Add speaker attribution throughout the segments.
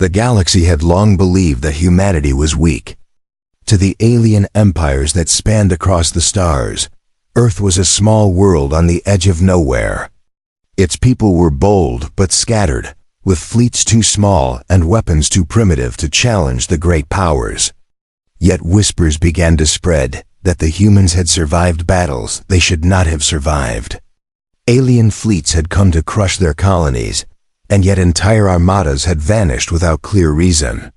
Speaker 1: The galaxy had long believed that humanity was weak. To the alien empires that spanned across the stars, Earth was a small world on the edge of nowhere. Its people were bold but scattered, with fleets too small and weapons too primitive to challenge the great powers. Yet whispers began to spread that the humans had survived battles they should not have survived. Alien fleets had come to crush their colonies, and yet entire armadas had vanished without clear reason.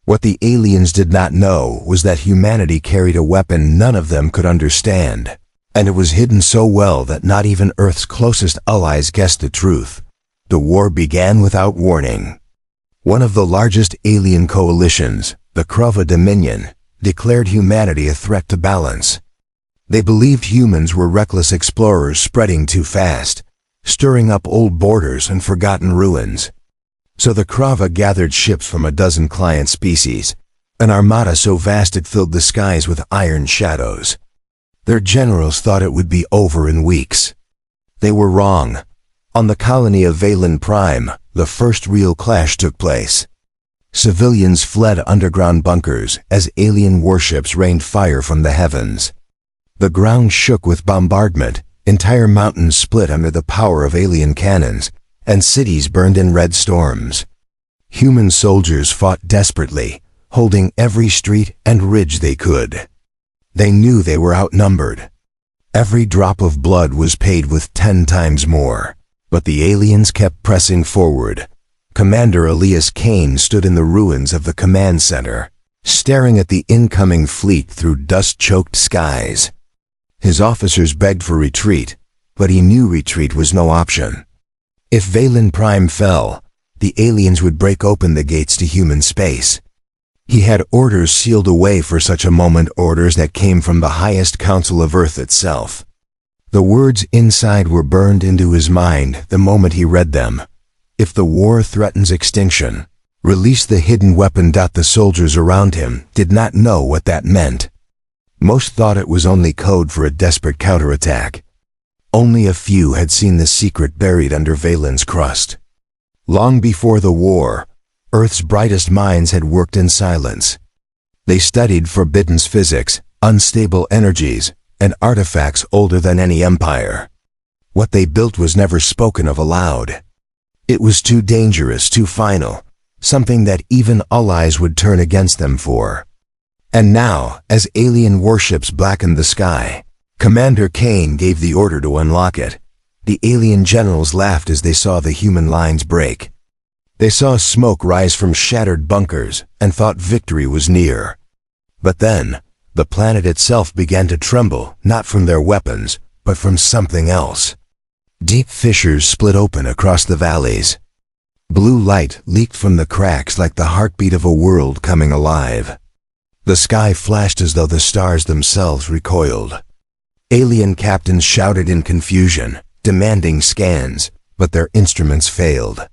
Speaker 1: What the aliens did not know was that humanity carried a weapon none of them could understand, and it was hidden so well that not even Earth's closest allies guessed the truth. The war began without warning. One of the largest alien coalitions, the Krova Dominion, declared humanity a threat to balance. They believed humans were reckless explorers spreading too fast, stirring up old borders and forgotten ruins. So the Krava gathered ships from a dozen client species, an armada so vast it filled the skies with iron shadows. Their generals thought it would be over in weeks. They were wrong. On the colony of Valen Prime, the first real clash took place. Civilians fled underground bunkers as alien warships rained fire from the heavens. The ground shook with bombardment, entire mountains split under the power of alien cannons, and cities burned in red storms. Human soldiers fought desperately, holding every street and ridge they could. They knew they were outnumbered. Every drop of blood was paid with 10 times more, but the aliens kept pressing forward. Commander Elias Kane stood in the ruins of the command center, staring at the incoming fleet through dust-choked skies. His officers begged for retreat, but he knew retreat was no option. If Valen Prime fell, the aliens would break open the gates to human space. He had orders sealed away for such a moment, orders that came from the highest council of Earth itself. The words inside were burned into his mind the moment he read them. If the war threatens extinction, release the hidden weapon. The soldiers around him did not know what that meant. Most thought it was only code for a desperate counterattack. Only a few had seen the secret buried under Valen's crust. Long before the war, Earth's brightest minds had worked in silence. They studied forbidden physics, unstable energies, and artifacts older than any empire. What they built was never spoken of aloud. It was too dangerous, too final, something that even allies would turn against them for. And now, as alien warships blackened the sky, Commander Kane gave the order to unlock it. The alien generals laughed as they saw the human lines break. They saw smoke rise from shattered bunkers and thought victory was near. But then, the planet itself began to tremble, not from their weapons, but from something else. Deep fissures split open across the valleys. Blue light leaked from the cracks like the heartbeat of a world coming alive. The sky flashed as though the stars themselves recoiled. Alien captains shouted in confusion, demanding scans, but their instruments failed.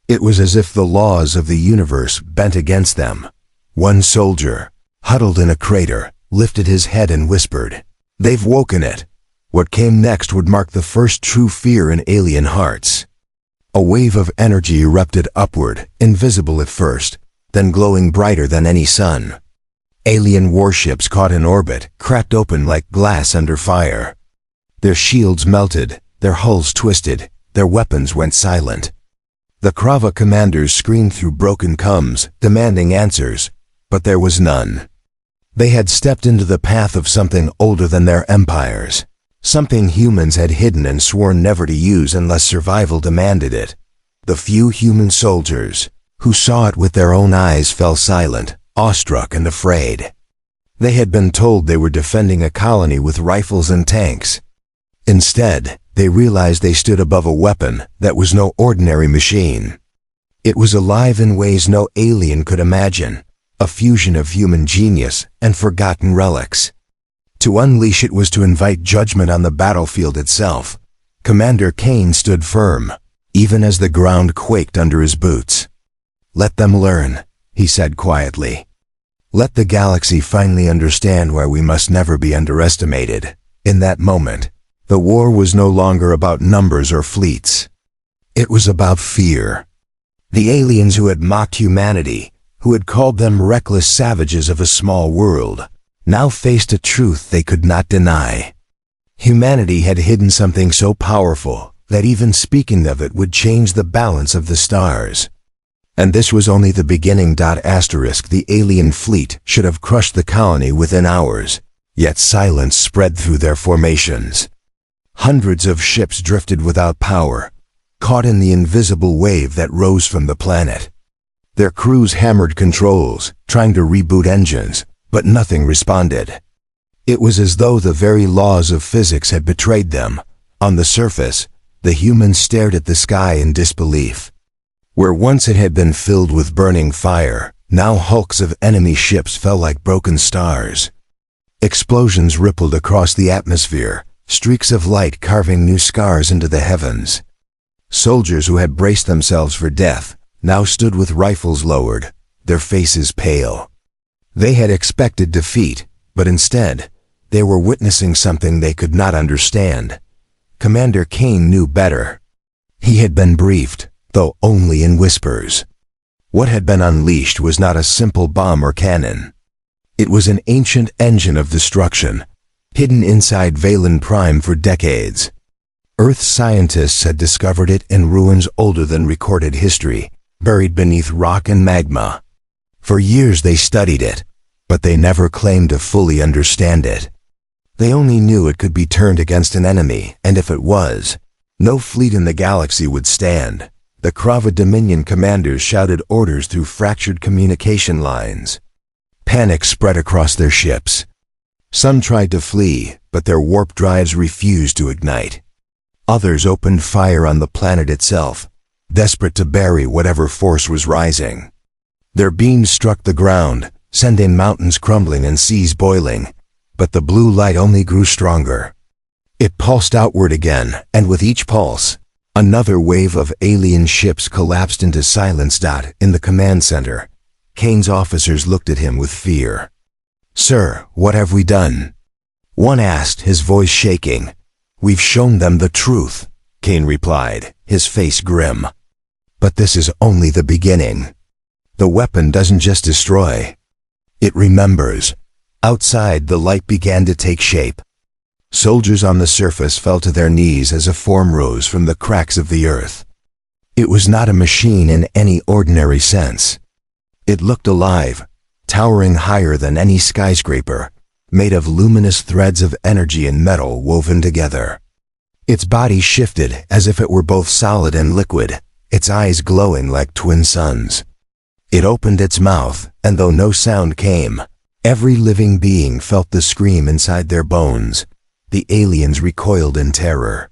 Speaker 1: It was as if the laws of the universe bent against them. One soldier, huddled in a crater, lifted his head and whispered, "They've woken it." What came next would mark the first true fear in alien hearts. A wave of energy erupted upward, invisible at first, then glowing brighter than any sun. Alien warships caught in orbit, cracked open like glass under fire. Their shields melted, their hulls twisted, their weapons went silent. The Krava commanders screamed through broken cums, demanding answers, but there was none. They had stepped into the path of something older than their empires, something humans had hidden and sworn never to use unless survival demanded it. The few human soldiers who saw it with their own eyes fell silent, awestruck and afraid. They had been told they were defending a colony with rifles and tanks. Instead, they realized they stood above a weapon that was no ordinary machine. It was alive in ways no alien could imagine, a fusion of human genius and forgotten relics. To unleash it was to invite judgment on the battlefield itself. Commander Kane stood firm, even as the ground quaked under his boots. "Let them learn," he said quietly. "Let the galaxy finally understand why we must never be underestimated." In that moment, the war was no longer about numbers or fleets. It was about fear. The aliens who had mocked humanity, who had called them reckless savages of a small world, now faced a truth they could not deny. Humanity had hidden something so powerful that even speaking of it would change the balance of the stars. And this was only the beginning. The alien fleet should have crushed the colony within hours, yet silence spread through their formations. Hundreds of ships drifted without power, caught in the invisible wave that rose from the planet. Their crews hammered controls, trying to reboot engines, but nothing responded. It was as though the very laws of physics had betrayed them. On the surface, the humans stared at the sky in disbelief. Where once it had been filled with burning fire, now hulks of enemy ships fell like broken stars. Explosions rippled across the atmosphere, streaks of light carving new scars into the heavens. Soldiers who had braced themselves for death now stood with rifles lowered, their faces pale. They had expected defeat, but instead, they were witnessing something they could not understand. Commander Kane knew better. He had been briefed, though only in whispers. What had been unleashed was not a simple bomb or cannon. It was an ancient engine of destruction, hidden inside Valen Prime for decades. Earth scientists had discovered it in ruins older than recorded history, buried beneath rock and magma. For years they studied it, but they never claimed to fully understand it. They only knew it could be turned against an enemy, and if it was, no fleet in the galaxy would stand. The Krava Dominion commanders shouted orders through fractured communication lines. Panic spread across their ships. Some tried to flee, but their warp drives refused to ignite. Others opened fire on the planet itself, desperate to bury whatever force was rising. Their beams struck the ground, sending mountains crumbling and seas boiling, but the blue light only grew stronger. It pulsed outward again, and with each pulse, another wave of alien ships collapsed into silence. In the command center, Kane's officers looked at him with fear. "Sir, what have we done?" One asked, his voice shaking. "We've shown them the truth," Kane replied, his face grim. "But this is only the beginning. The weapon doesn't just destroy. It remembers." Outside, the light began to take shape. Soldiers on the surface fell to their knees as a form rose from the cracks of the earth. It was not a machine in any ordinary sense. It looked alive, towering higher than any skyscraper, made of luminous threads of energy and metal woven together. Its body shifted as if it were both solid and liquid, its eyes glowing like twin suns. It opened its mouth, and though no sound came, every living being felt the scream inside their bones. The aliens recoiled in terror.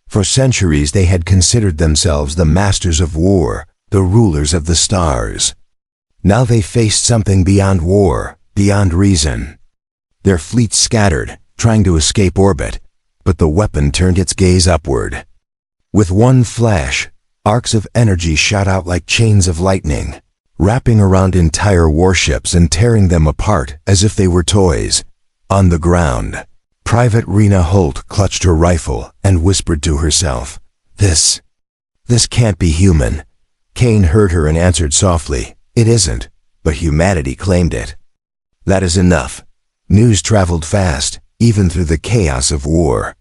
Speaker 1: For centuries they had considered themselves the masters of war, the rulers of the stars. Now they faced something beyond war, beyond reason. Their fleets scattered, trying to escape orbit, but the weapon turned its gaze upward. With one flash, arcs of energy shot out like chains of lightning, wrapping around entire warships and tearing them apart as if they were toys. On the ground, Private Rena Holt clutched her rifle and whispered to herself, This can't be human." Kane heard her and answered softly, "It isn't, but humanity claimed it." That is enough. News traveled fast, even through the chaos of war.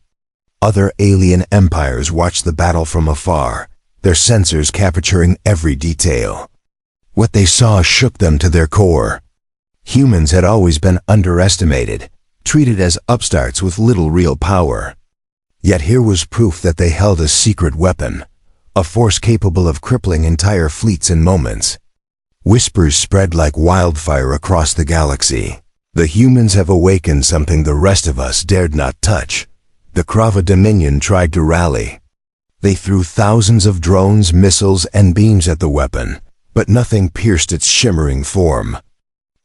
Speaker 1: Other alien empires watched the battle from afar, their sensors capturing every detail. What they saw shook them to their core. Humans had always been underestimated, treated as upstarts with little real power. Yet here was proof that they held a secret weapon, a force capable of crippling entire fleets in moments. Whispers spread like wildfire across the galaxy. "The humans have awakened something the rest of us dared not touch." The Krava Dominion tried to rally. They threw thousands of drones, missiles, and beams at the weapon, but nothing pierced its shimmering form.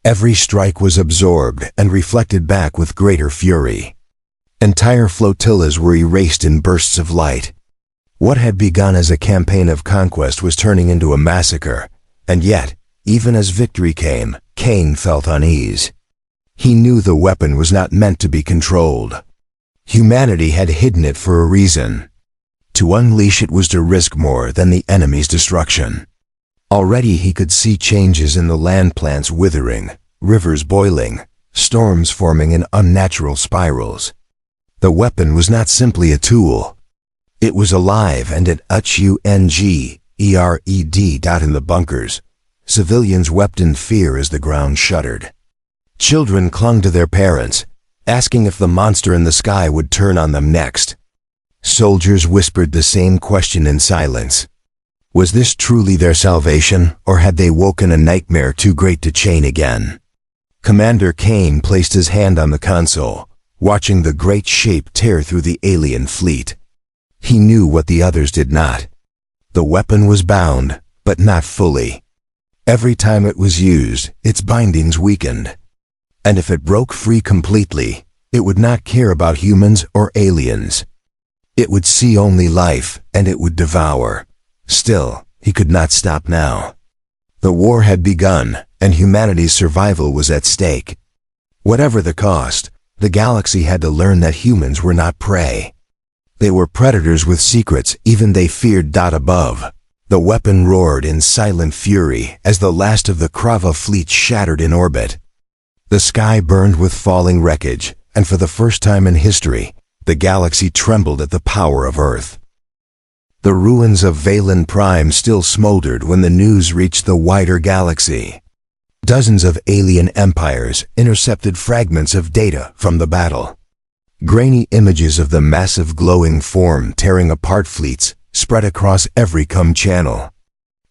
Speaker 1: Every strike was absorbed and reflected back with greater fury. Entire flotillas were erased in bursts of light. What had begun as a campaign of conquest was turning into a massacre, and yet, even as victory came, Kane felt unease. He knew the weapon was not meant to be controlled. Humanity had hidden it for a reason. To unleash it was to risk more than the enemy's destruction. Already he could see changes in the land plants withering, rivers boiling, storms forming in unnatural spirals. The weapon was not simply a tool. It was alive, and it HUNGERED. In the bunkers, civilians wept in fear as the ground shuddered. Children clung to their parents, asking if the monster in the sky would turn on them next. Soldiers whispered the same question in silence. Was this truly their salvation, or had they woken a nightmare too great to chain again? Commander Kane placed his hand on the console, watching the great shape tear through the alien fleet. He knew what the others did not. The weapon was bound, but not fully. Every time it was used, its bindings weakened. And if it broke free completely, it would not care about humans or aliens. It would see only life, and it would devour. Still, he could not stop now. The war had begun, and humanity's survival was at stake. Whatever the cost, the galaxy had to learn that humans were not prey. They were predators with secrets even they feared. Above, the weapon roared in silent fury as the last of the Krava fleet shattered in orbit. The sky burned with falling wreckage, and for the first time in history, the galaxy trembled at the power of Earth. The ruins of Valen Prime still smoldered when the news reached the wider galaxy. Dozens of alien empires intercepted fragments of data from the battle. Grainy images of the massive glowing form tearing apart fleets spread across every channel.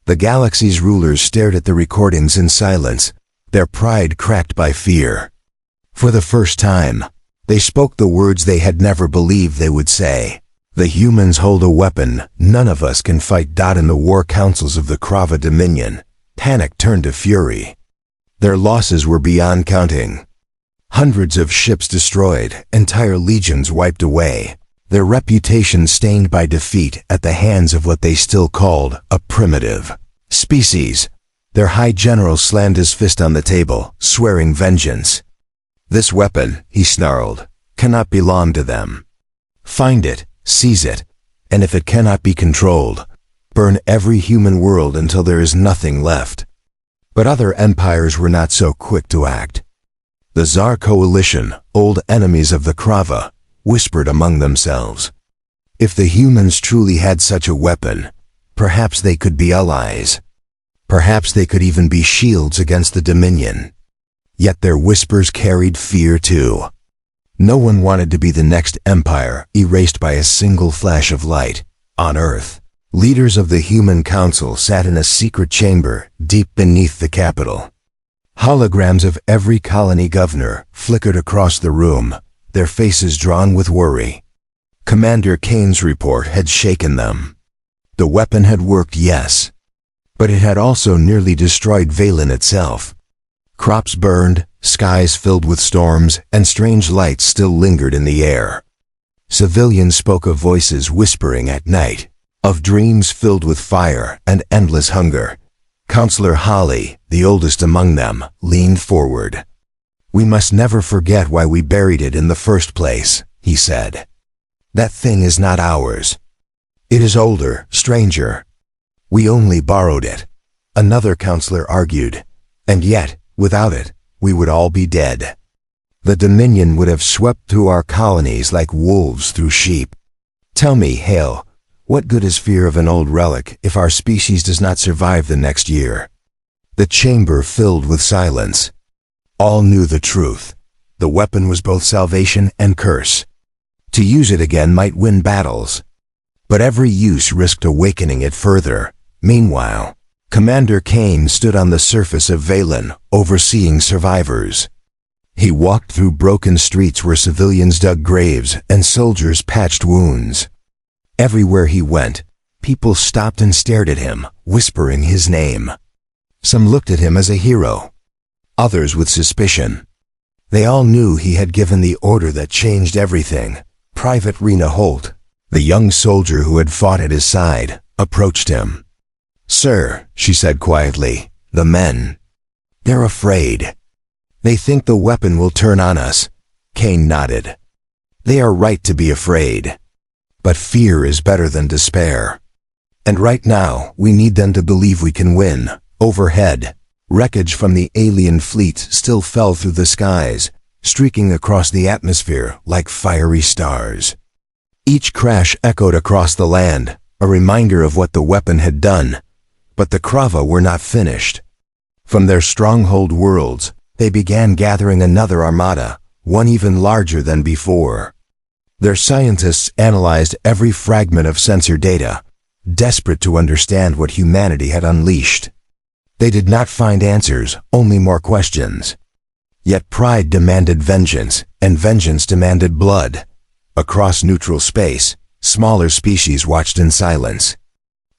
Speaker 1: The galaxy's rulers stared at the recordings in silence, their pride cracked by fear. For the first time, they spoke the words they had never believed they would say. The humans hold a weapon none of us can fight. In the war councils of the Krava Dominion, panic turned to fury. Their losses were beyond counting. Hundreds of ships destroyed, entire legions wiped away, their reputation stained by defeat at the hands of what they still called a primitive species. Their high general slammed his fist on the table, swearing vengeance. This weapon, he snarled, cannot belong to them. Find it, seize it, and if it cannot be controlled, burn every human world until there is nothing left. But other empires were not so quick to act. The Tsar coalition, old enemies of the Krava, whispered among themselves. If the humans truly had such a weapon, perhaps they could be allies. Perhaps they could even be shields against the Dominion. Yet their whispers carried fear too. No one wanted to be the next empire erased by a single flash of light. On Earth, leaders of the Human Council sat in a secret chamber deep beneath the capital. Holograms of every colony governor flickered across the room, their faces drawn with worry. Commander Kane's report had shaken them. The weapon had worked, yes, but it had also nearly destroyed Valen itself. Crops burned, skies filled with storms, and strange lights still lingered in the air. Civilians spoke of voices whispering at night, of dreams filled with fire and endless hunger. Counselor Holly, the oldest among them, leaned forward. "We must never forget why we buried it in the first place," he said. "That thing is not ours. It is older, stranger. We only borrowed it," another counselor argued. "And yet, without it, we would all be dead. The Dominion would have swept through our colonies like wolves through sheep. Tell me, Hale, what good is fear of an old relic if our species does not survive the next year?" The chamber filled with silence. All knew the truth. The weapon was both salvation and curse. To use it again might win battles, but every use risked awakening it further. Meanwhile, Commander Kane stood on the surface of Valen, overseeing survivors. He walked through broken streets where civilians dug graves and soldiers patched wounds. Everywhere he went, people stopped and stared at him, whispering his name. Some looked at him as a hero, others with suspicion. They all knew he had given the order that changed everything. Private Rena Holt, the young soldier who had fought at his side, approached him. "Sir," she said quietly, "the men, they're afraid. They think the weapon will turn on us." Kane nodded. "They are right to be afraid. But fear is better than despair. And right now, we need them to believe we can win. Overhead, wreckage from the alien fleet still fell through the skies, streaking across the atmosphere like fiery stars. Each crash echoed across the land, a reminder of what the weapon had done. But the Krava were not finished. From their stronghold worlds, they began gathering another armada, one even larger than before. Their scientists analyzed every fragment of sensor data, desperate to understand what humanity had unleashed. They did not find answers, only more questions. Yet pride demanded vengeance, and vengeance demanded blood. Across neutral space, smaller species watched in silence.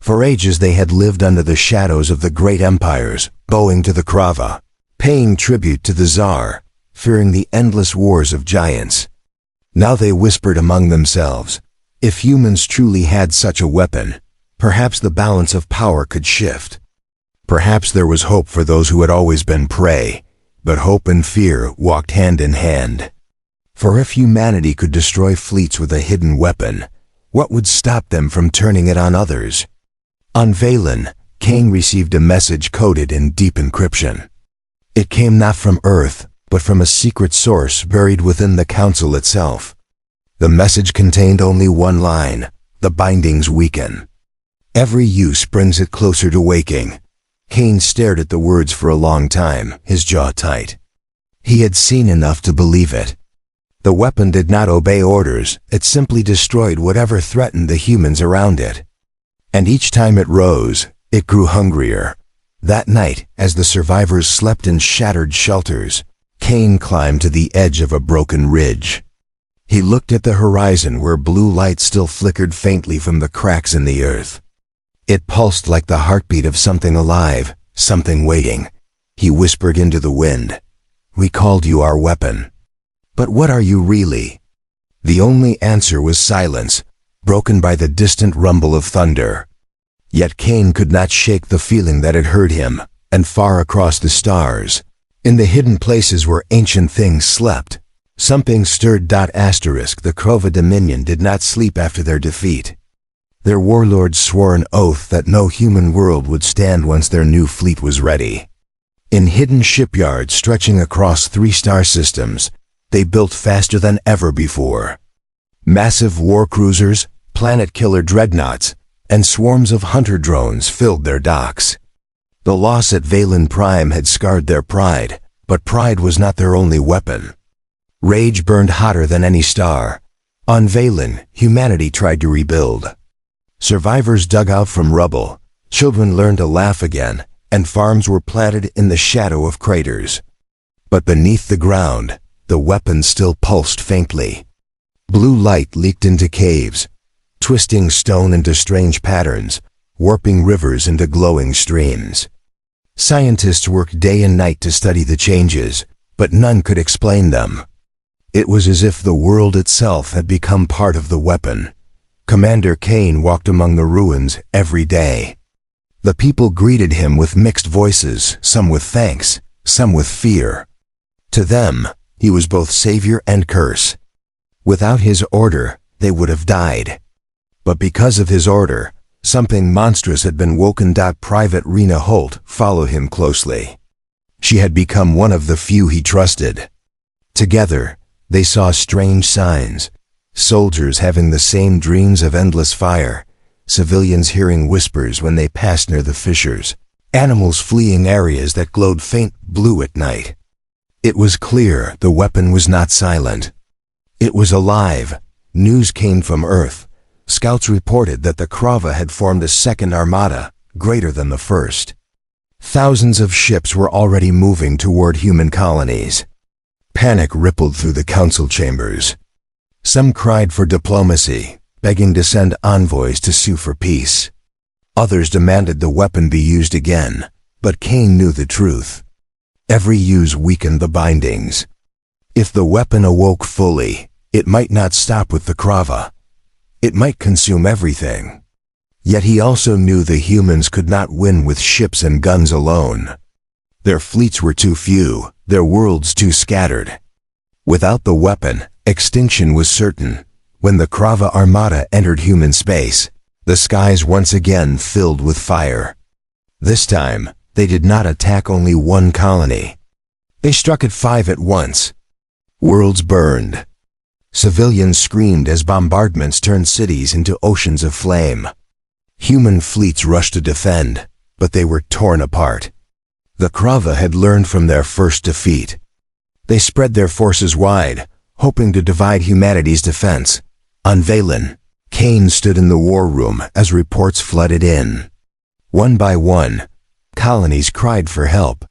Speaker 1: For ages they had lived under the shadows of the great empires, bowing to the Krava, paying tribute to the Tsar, fearing the endless wars of giants. Now they whispered among themselves, if humans truly had such a weapon, perhaps the balance of power could shift. Perhaps there was hope for those who had always been prey, but hope and fear walked hand in hand. For if humanity could destroy fleets with a hidden weapon, what would stop them from turning it on others? On Valen, Cain received a message coded in deep encryption. It came not from Earth, but from a secret source buried within the Council itself. The message contained only one line: the bindings weaken. Every use brings it closer to waking. Cain stared at the words for a long time, his jaw tight. He had seen enough to believe it. The weapon did not obey orders, it simply destroyed whatever threatened the humans around it. And each time it rose, it grew hungrier. That night, as the survivors slept in shattered shelters, Cain climbed to the edge of a broken ridge. He looked at the horizon where blue light still flickered faintly from the cracks in the earth. It pulsed like the heartbeat of something alive, something waiting. He whispered into the wind, "We called you our weapon. But what are you really?" The only answer was silence, broken by the distant rumble of thunder. Yet Cain could not shake the feeling that had heard him, and far across the stars, in the hidden places where ancient things slept, something stirred. The Krova Dominion did not sleep after their defeat. Their warlords swore an oath that no human world would stand once their new fleet was ready. In hidden shipyards stretching across 3 star systems, they built faster than ever before. Massive war cruisers, planet-killer dreadnoughts, and swarms of hunter drones filled their docks. The loss at Valen Prime had scarred their pride, but pride was not their only weapon. Rage burned hotter than any star. On Valen, humanity tried to rebuild. Survivors dug out from rubble, children learned to laugh again, and farms were planted in the shadow of craters. But beneath the ground, the weapon still pulsed faintly. Blue light leaked into caves, twisting stone into strange patterns, warping rivers into glowing streams. Scientists worked day and night to study the changes, but none could explain them. It was as if the world itself had become part of the weapon. Commander Cain walked among the ruins every day. The people greeted him with mixed voices, some with thanks, some with fear. To them, he was both savior and curse. Without his order, they would have died. But because of his order, something monstrous had been woken. Private Rena Holt followed him closely. She had become one of the few he trusted. Together, they saw strange signs. Soldiers having the same dreams of endless fire, civilians hearing whispers when they passed near the fissures, animals fleeing areas that glowed faint blue at night. It was clear the weapon was not silent. It was alive. News came from Earth. Scouts reported that the Krava had formed a second armada, greater than the first. Thousands of ships were already moving toward human colonies. Panic rippled through the council chambers. Some cried for diplomacy, begging to send envoys to sue for peace. Others demanded the weapon be used again, but Cain knew the truth. Every use weakened the bindings. If the weapon awoke fully, it might not stop with the Krava. It might consume everything. Yet he also knew the humans could not win with ships and guns alone. Their fleets were too few, their worlds too scattered. Without the weapon, extinction was certain. When the Krava Armada entered human space, The skies once again filled with fire. This time, they did not attack only one colony. They struck at 5 at once. Worlds burned. Civilians screamed as bombardments turned cities into oceans of flame. Human fleets rushed to defend, but they were torn apart. The Krava had learned from their first defeat. They spread their forces wide, hoping to divide humanity's defense. On Valen, Kane stood in the war room as reports flooded in. One by one, colonies cried for help.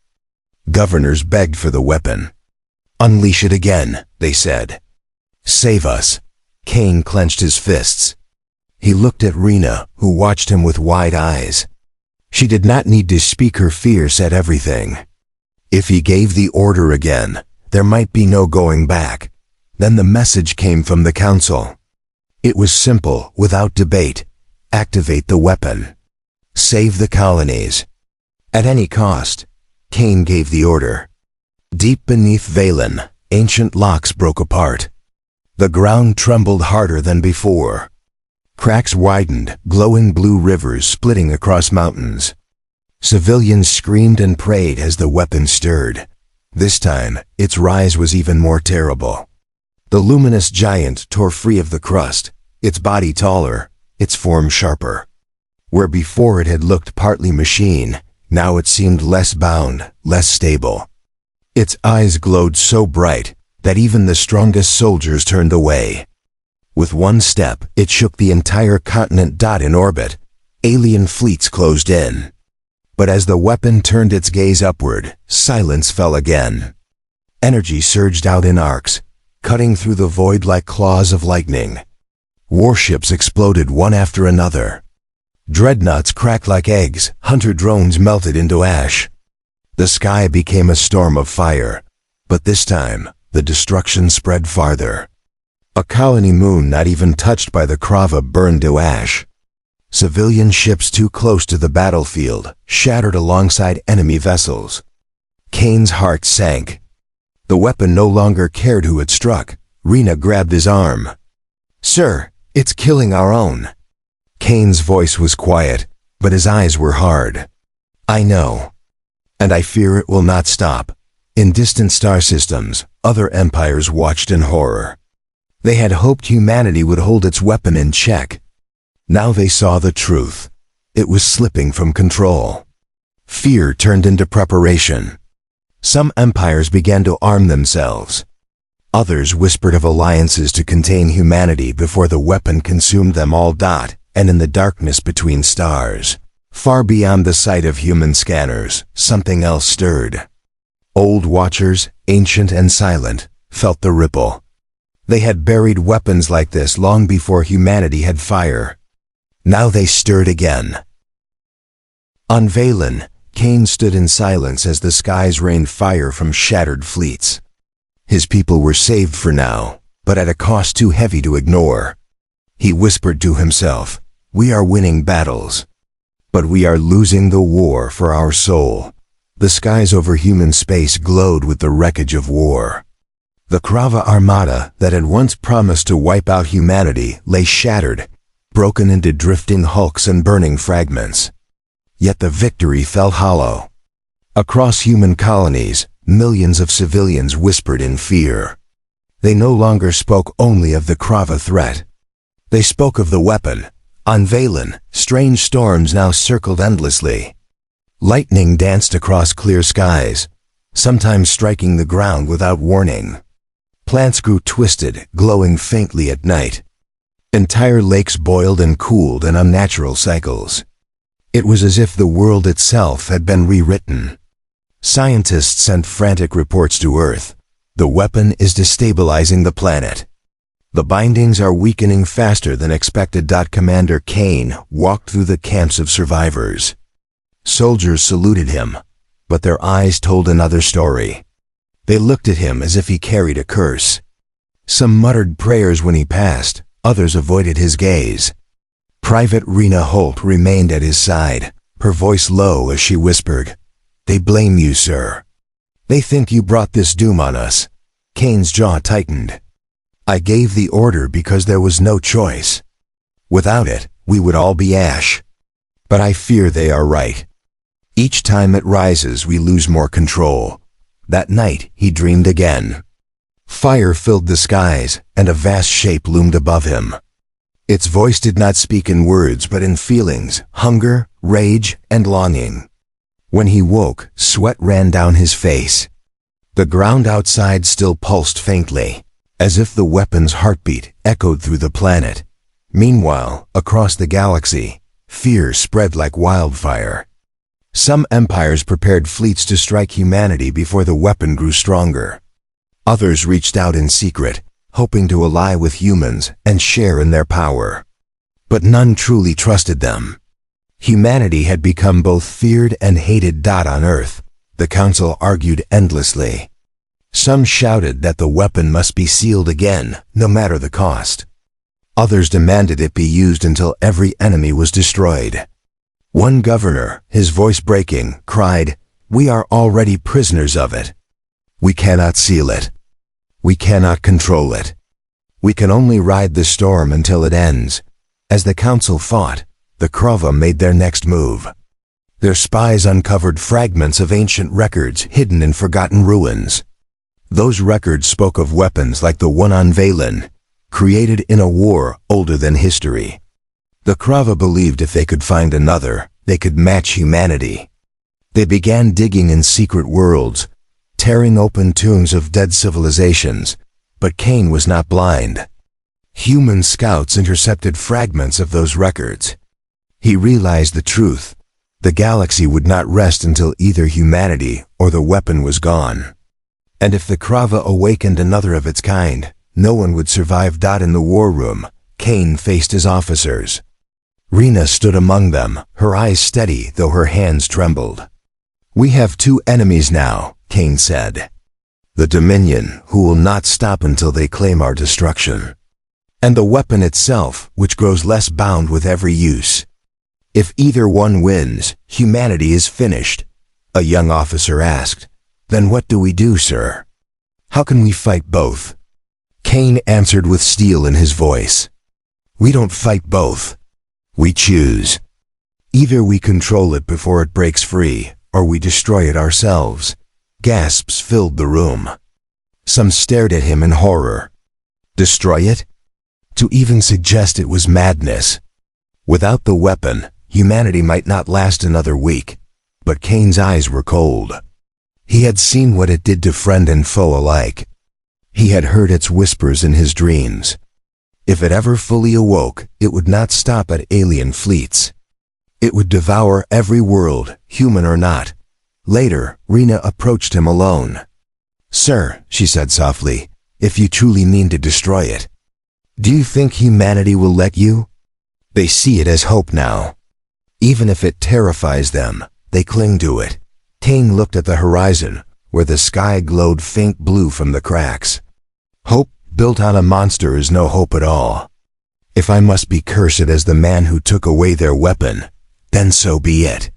Speaker 1: Governors begged for the weapon. "Unleash it again," they said. "Save us." Kane clenched his fists. He looked at Rena, who watched him with wide eyes. She did not need to speak, her fear said everything. If he gave the order again, there might be no going back. Then the message came from the council. It was simple, without debate. Activate the weapon. Save the colonies. At any cost. Kane gave the order. Deep beneath Valen, ancient locks broke apart. The ground trembled harder than before. Cracks widened, glowing blue rivers splitting across mountains. Civilians screamed and prayed as the weapon stirred. This time, its rise was even more terrible. The luminous giant tore free of the crust, its body taller, its form sharper. Where before it had looked partly machine, now it seemed less bound, less stable. Its eyes glowed so bright that even the strongest soldiers turned away. With one step, it shook the entire continent in orbit. Alien fleets closed in. But as the weapon turned its gaze upward, silence fell again. Energy surged out in arcs, cutting through the void like claws of lightning. Warships exploded one after another. Dreadnoughts cracked like eggs, hunter drones melted into ash. The sky became a storm of fire, but this time, the destruction spread farther. A colony moon not even touched by the Krava burned to ash. Civilian ships too close to the battlefield shattered alongside enemy vessels. Kane's heart sank. The weapon no longer cared who it struck. Rena grabbed his arm. "Sir, it's killing our own." Kane's voice was quiet, but his eyes were hard. "I know. And I fear it will not stop." In distant star systems, other empires watched in horror. They had hoped humanity would hold its weapon in check. Now they saw the truth. It was slipping from control. Fear turned into preparation. Some empires began to arm themselves. Others whispered of alliances to contain humanity before the weapon consumed them all. And in the darkness between stars, far beyond the sight of human scanners, something else stirred. Old watchers, ancient and silent, felt the ripple. They had buried weapons like this long before humanity had fire. Now they stirred again. On Valen, Kane stood in silence as the skies rained fire from shattered fleets. His people were saved for now, but at a cost too heavy to ignore. He whispered to himself, "We are winning battles, but we are losing the war for our soul." The skies over human space glowed with the wreckage of war. The Krava armada that had once promised to wipe out humanity lay shattered, broken into drifting hulks and burning fragments. Yet the victory fell hollow. Across human colonies, millions of civilians whispered in fear. They no longer spoke only of the Krava threat. They spoke of the weapon. On Valen, strange storms now circled endlessly. Lightning danced across clear skies, sometimes striking the ground without warning. Plants grew twisted, glowing faintly at night. Entire lakes boiled and cooled in unnatural cycles. It was as if the world itself had been rewritten. Scientists sent frantic reports to Earth. The weapon is destabilizing the planet. The bindings are weakening faster than expected. Commander Kane walked through the camps of survivors. Soldiers saluted him, but their eyes told another story. They looked at him as if he carried a curse. Some muttered prayers when he passed, others avoided his gaze. Private Rena Holt remained at his side, her voice low as she whispered, "They blame you, sir. They think you brought this doom on us." Kane's jaw tightened. "I gave the order because there was no choice. Without it, we would all be ash. But I fear they are right. Each time it rises, we lose more control. That night, he dreamed again. Fire filled the skies, and a vast shape loomed above him. Its voice did not speak in words, but in feelings, hunger, rage, and longing. When he woke, sweat ran down his face. The ground outside still pulsed faintly, as if the weapon's heartbeat echoed through the planet. Meanwhile, across the galaxy, fear spread like wildfire. Some empires prepared fleets to strike humanity before the weapon grew stronger. Others reached out in secret, hoping to ally with humans and share in their power. But none truly trusted them. Humanity had become both feared and hated. On Earth, the Council argued endlessly. Some shouted that the weapon must be sealed again, no matter the cost. Others demanded it be used until every enemy was destroyed. One governor, his voice breaking, cried, "We are already prisoners of it. We cannot seal it. We cannot control it. We can only ride the storm until it ends." As the council fought, the Krava made their next move. Their spies uncovered fragments of ancient records hidden in forgotten ruins. Those records spoke of weapons like the one on Valen, created in a war older than history. The Krava believed if they could find another, they could match humanity. They began digging in secret worlds, tearing open tombs of dead civilizations, but Cain was not blind. Human scouts intercepted fragments of those records. He realized the truth. The galaxy would not rest until either humanity or the weapon was gone. And if the Krava awakened another of its kind, no one would survive. In the war room, Cain faced his officers. Rena stood among them, her eyes steady though her hands trembled. "We have two enemies now," Cain said. "The Dominion, who will not stop until they claim our destruction. And the weapon itself, which grows less bound with every use. If either one wins, humanity is finished." A young officer asked, "Then what do we do, sir? How can we fight both?" Cain answered with steel in his voice. "We don't fight both. We choose. Either we control it before it breaks free, or we destroy it ourselves." Gasps filled the room. Some stared at him in horror. Destroy it? To even suggest it was madness. Without the weapon, humanity might not last another week. But Cain's eyes were cold. He had seen what it did to friend and foe alike. He had heard its whispers in his dreams. If it ever fully awoke, it would not stop at alien fleets. It would devour every world, human or not. Later, Rena approached him alone. "Sir," she said softly, "if you truly mean to destroy it, do you think humanity will let you? They see it as hope now. Even if it terrifies them, they cling to it." Cain looked at the horizon, where the sky glowed faint blue from the cracks. "Hope built on a monster is no hope at all. If I must be cursed as the man who took away their weapon, then so be it.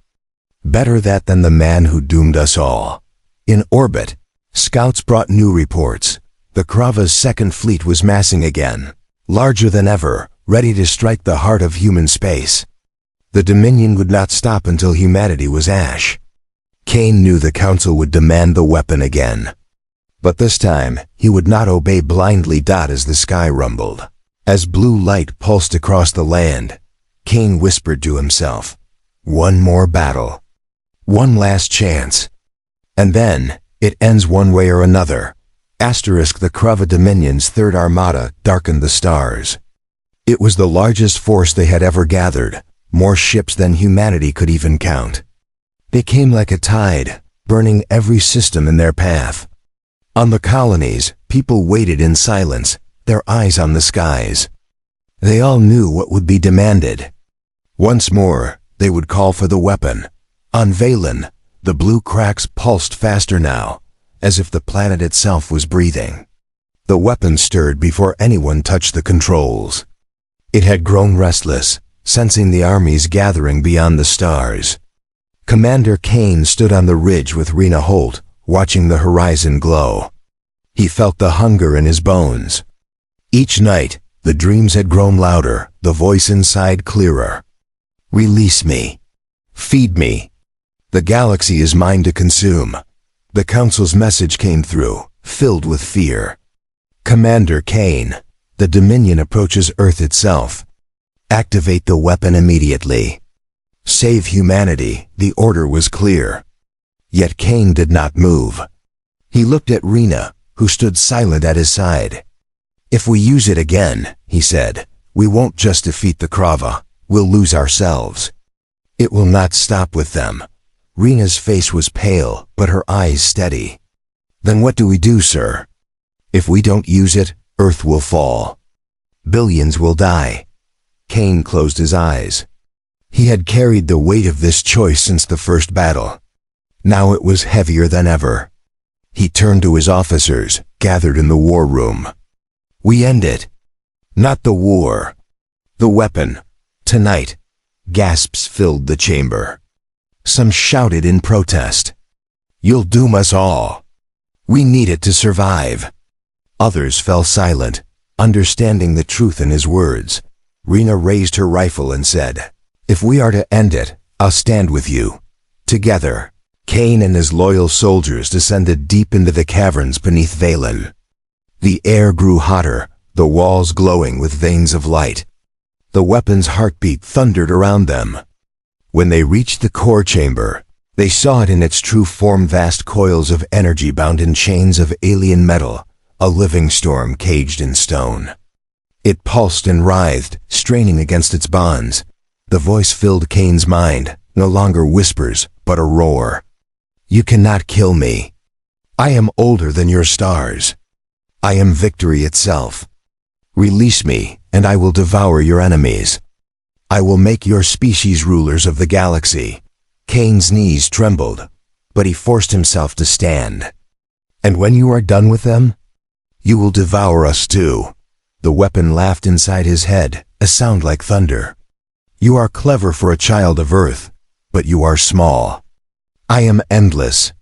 Speaker 1: Better that than the man who doomed us all." In orbit, scouts brought new reports. The Krava's second fleet was massing again, larger than ever, ready to strike the heart of human space. The Dominion would not stop until humanity was ash. Cain knew the Council would demand the weapon again. But this time, he would not obey blindly. As the sky rumbled, as blue light pulsed across the land, Cain whispered to himself, "One more battle. One last chance. And then, it ends one way or another." The Krava Dominion's third armada darkened the stars. It was the largest force they had ever gathered, more ships than humanity could even count. They came like a tide, burning every system in their path. On the colonies, people waited in silence, their eyes on the skies. They all knew what would be demanded. Once more, they would call for the weapon. On Valen, the blue cracks pulsed faster now, as if the planet itself was breathing. The weapon stirred before anyone touched the controls. It had grown restless, sensing the armies gathering beyond the stars. Commander Cain stood on the ridge with Rena Holt, watching the horizon glow. He felt the hunger in his bones. Each night, The dreams had grown louder, the voice inside clearer. Release me. Feed me. The galaxy is mine to consume. The Council's message came through, filled with fear. Commander Kane, the Dominion approaches Earth itself. Activate the weapon immediately. Save humanity, the order was clear. Yet Kane did not move. He looked at Rena, who stood silent at his side. If we use it again, he said, we won't just defeat the Krava, we'll lose ourselves. It will not stop with them. Rena's face was pale, but her eyes steady. Then what do we do, sir? If we don't use it, Earth will fall. Billions will die. Kane closed his eyes. He had carried the weight of this choice since the first battle. Now it was heavier than ever. He turned to his officers, gathered in the war room. We end it. Not the war. The weapon. Tonight. Gasps filled the chamber. Some shouted in protest. You'll doom us all. We need it to survive. Others fell silent, understanding the truth in his words. Rena raised her rifle and said, if we are to end it, I'll stand with you. Together. Kane and his loyal soldiers descended deep into the caverns beneath Valen. The air grew hotter, the walls glowing with veins of light. The weapon's heartbeat thundered around them. When they reached the core chamber, they saw it in its true form, vast coils of energy bound in chains of alien metal, a living storm caged in stone. It pulsed and writhed, straining against its bonds. The voice filled Kane's mind, no longer whispers, but a roar. You cannot kill me. I am older than your stars. I am victory itself. Release me, and I will devour your enemies. I will make your species rulers of the galaxy. Kane's knees trembled, but he forced himself to stand. And when you are done with them, you will devour us too. The weapon laughed inside his head, a sound like thunder. You are clever for a child of Earth, but you are small. I am endless.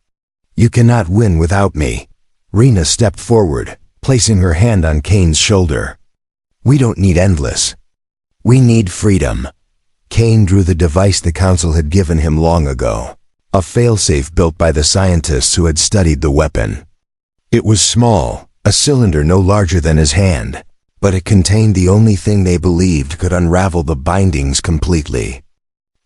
Speaker 1: You cannot win without me. Rena stepped forward, placing her hand on Kane's shoulder. We don't need endless. We need freedom. Kane drew the device the Council had given him long ago, a failsafe built by the scientists who had studied the weapon. It was small, a cylinder no larger than his hand, but it contained the only thing they believed could unravel the bindings completely.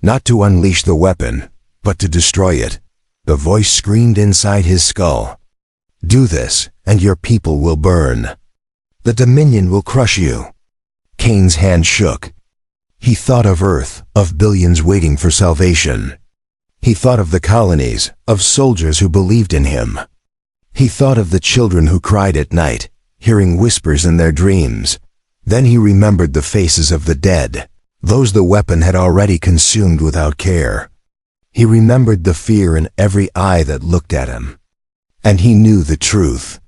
Speaker 1: Not to unleash the weapon, but to destroy it. The voice screamed inside his skull. Do this, and your people will burn. The Dominion will crush you. Kane's hand shook. He thought of Earth, of billions waiting for salvation. He thought of the colonies, of soldiers who believed in him. He thought of the children who cried at night, hearing whispers in their dreams. Then he remembered the faces of the dead, those the weapon had already consumed without care. He remembered the fear in every eye that looked at him. And he knew the truth.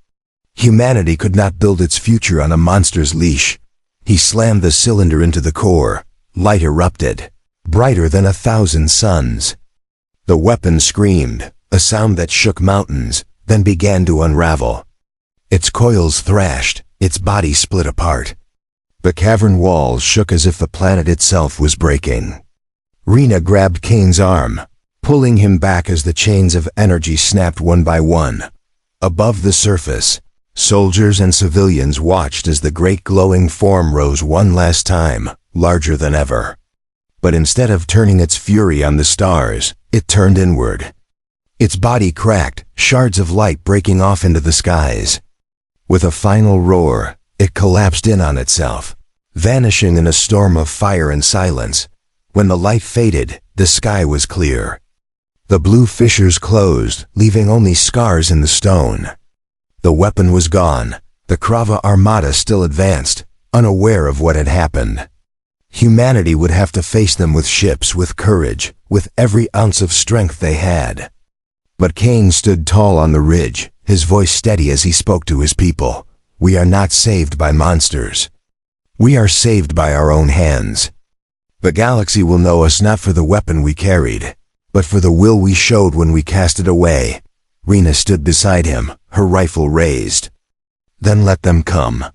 Speaker 1: Humanity could not build its future on a monster's leash. He slammed the cylinder into the core. Light erupted, brighter than 1,000 suns. The weapon screamed, a sound that shook mountains, then began to unravel. Its coils thrashed, its body split apart. The cavern walls shook as if the planet itself was breaking. Rena grabbed Kane's arm, pulling him back as the chains of energy snapped one by one. Above the surface, soldiers and civilians watched as the great glowing form rose one last time, larger than ever. But instead of turning its fury on the stars, it turned inward. Its body cracked, shards of light breaking off into the skies. With a final roar, it collapsed in on itself, vanishing in a storm of fire and silence. When the light faded, the sky was clear. The blue fissures closed, leaving only scars in the stone. The weapon was gone. The Krava Armada still advanced, unaware of what had happened. Humanity would have to face them with ships, with courage, with every ounce of strength they had. But Kane stood tall on the ridge, his voice steady as he spoke to his people. We are not saved by monsters. We are saved by our own hands. The galaxy will know us not for the weapon we carried, but for the will we showed when we cast it away. Rena stood beside him, her rifle raised. Then let them come.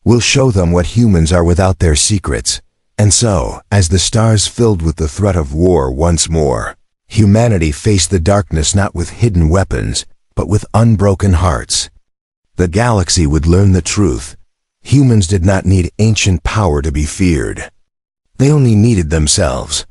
Speaker 1: We'll show them what humans are without their secrets. And so, as the stars filled with the threat of war once more, humanity faced the darkness not with hidden weapons, but with unbroken hearts. The galaxy would learn the truth. Humans did not need ancient power to be feared. They only needed themselves.